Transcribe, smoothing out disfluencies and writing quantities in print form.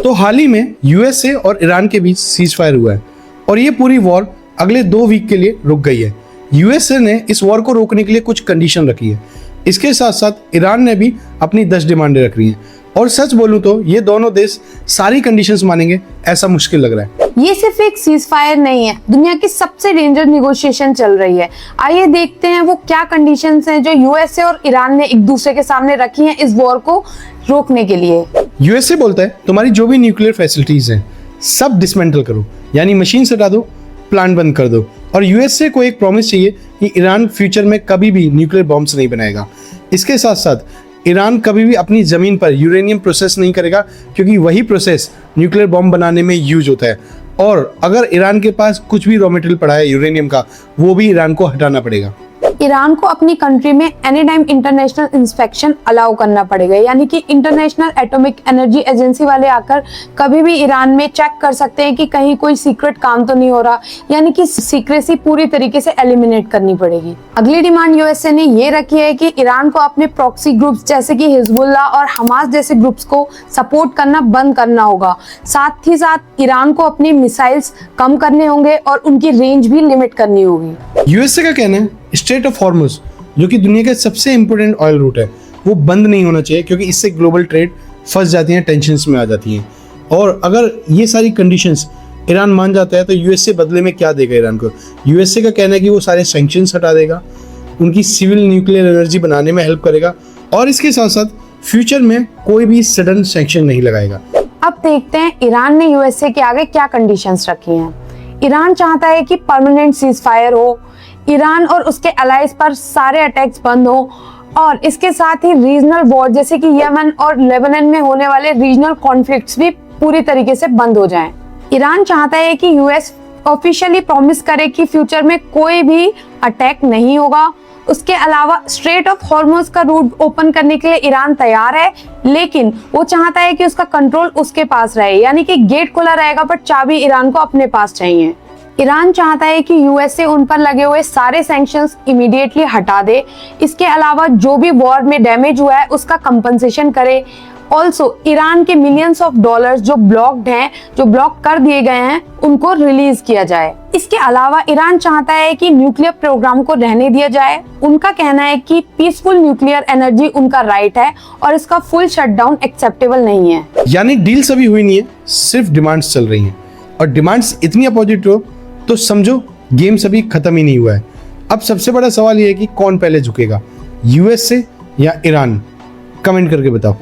तो हाल ही में यूएसए और ईरान के बीच सीज फायर हुआ है और ये पूरी वॉर अगले 2 वीक के लिए रुक गई है। यूएसए ने इस वॉर को रोकने के लिए कुछ कंडीशन रखी है। इसके साथ साथ ईरान ने भी अपनी 10 डिमांडें रख रही हैं और सच बोलूं तो ये दोनों देश सारी कंडीशंस मानेंगे ऐसा मुश्किल लग रहा है। ये सिर्फ एक सीज फायर नहीं है, दुनिया की सबसे डेंजर निगोशिएशन चल रही है। आइए देखते हैं वो क्या कंडीशंस हैं जो यूएसए और ईरान ने एक दूसरे के सामने रखी हैं इस वॉर को रोकने के लिए। यूएसए बोलता है तुम्हारी जो भी न्यूक्लियर फैसिलिटीज हैं सब डिसमेंटल करो, यानी मशीन हटा दो, प्लांट बंद कर दो। और यूएसए को एक प्रॉमिस चाहिए कि ईरान फ्यूचर में कभी भी न्यूक्लियर बॉम्ब्स नहीं बनाएगा। इसके साथ साथ ईरान कभी भी अपनी ज़मीन पर यूरेनियम प्रोसेस नहीं करेगा क्योंकि वही प्रोसेस न्यूक्लियर बॉम्ब बनाने में यूज होता है। और अगर ईरान के पास कुछ भी रॉ मटेरियल पड़ा है यूरेनियम का, वो भी ईरान को हटाना पड़ेगा। ईरान को अपनी कंट्री में any time international inspection allow करना पड़ेगा, यानी कि इंटरनेशनल एटॉमिक एनर्जी एजेंसी वाले आकर कभी भी ईरान में चेक कर सकते हैं कि कहीं कोई सीक्रेट काम तो नहीं हो रहा, यानी कि सीक्रेसी पूरी तरीके से एलिमिनेट करनी पड़ेगी। अगली डिमांड यूएसए ने ये रखी है कि ईरान को अपने प्रॉक्सी ग्रुप्स जैसे कि हिजबुल्लाह और हमास जैसे ग्रुप्स को सपोर्ट करना बंद करना होगा। साथ ही साथ ईरान को अपने मिसाइल्स कम करने होंगे और उनकी रेंज भी लिमिट करनी होगी। यूएसए का कहना है स्ट्रेट ऑफ हॉर्मुज जो कि दुनिया का सबसे इंपॉर्टेंट ऑयल रूट है वो बंद नहीं होना चाहिए क्योंकि इससे ग्लोबल ट्रेड फंस जाती हैं, टेंशन्स में आ जाती हैं। और अगर ये सारी कंडीशंस ईरान मान जाता है तो यूएसए बदले में क्या देगा ईरान को? यूएसए का कहना है कि वो सारे सैंक्शंस हटा देगा, उनकी सिविल न्यूक्लियर एनर्जी बनाने में हेल्प करेगा और इसके साथ साथ फ्यूचर में कोई भी सडन सैंक्शन नहीं लगाएगा। अब देखते हैं ईरान ने यूएसए के आगे क्या कंडीशंस रखी हैं। ईरान चाहता है कि परमानेंट सीज फायर हो, ईरान और उसके अलाइज पर सारे अटैक्स बंद हो और इसके साथ ही रीजनल वॉर जैसे कि यमन और लेबनान में होने वाले रीजनल कॉन्फ्लिक्ट्स भी पूरी तरीके से बंद हो जाएं। ईरान चाहता है कि यूएस ऑफिशियली प्रॉमिस करे कि फ्यूचर में कोई भी अटैक नहीं होगा। उसके अलावा स्ट्रेट ऑफ हॉर्मुज का रूट ओपन करने के लिए ईरान तैयार है, लेकिन वो चाहता है कि उसका कंट्रोल उसके पास रहे, यानी कि गेट खुला रहेगा पर चाबी ईरान को अपने पास चाहिए। ईरान चाहता है कि यूएसए उन पर लगे हुए सारे सैंक्शंस इमीडिएटली हटा दे। इसके अलावा जो भी वॉर में डैमेज हुआ है उसका कंपनसेशन करे। ऑल्सो ईरान के मिलियंस ऑफ डॉलर्स जो ब्लॉक्ड हैं, जो ब्लॉक कर दिए गए हैं, उनको रिलीज किया जाए। इसके अलावा ईरान चाहता है कि न्यूक्लियर प्रोग्राम को रहने दिया जाए। उनका कहना है कि पीसफुल न्यूक्लियर एनर्जी उनका राइट है और इसका फुल शटडाउन एक्सेप्टेबल नहीं है। यानी डील्स अभी हुई नहीं है, सिर्फ डिमांड्स चल रही हैं और डिमांड्स इतनी अपोजिट हो तो समझो गेम्स अभी खत्म ही नहीं हुआ है। अब सबसे बड़ा सवाल ये है कि कौन पहले झुकेगा, यूएसए या ईरान? कमेंट करके बताओ।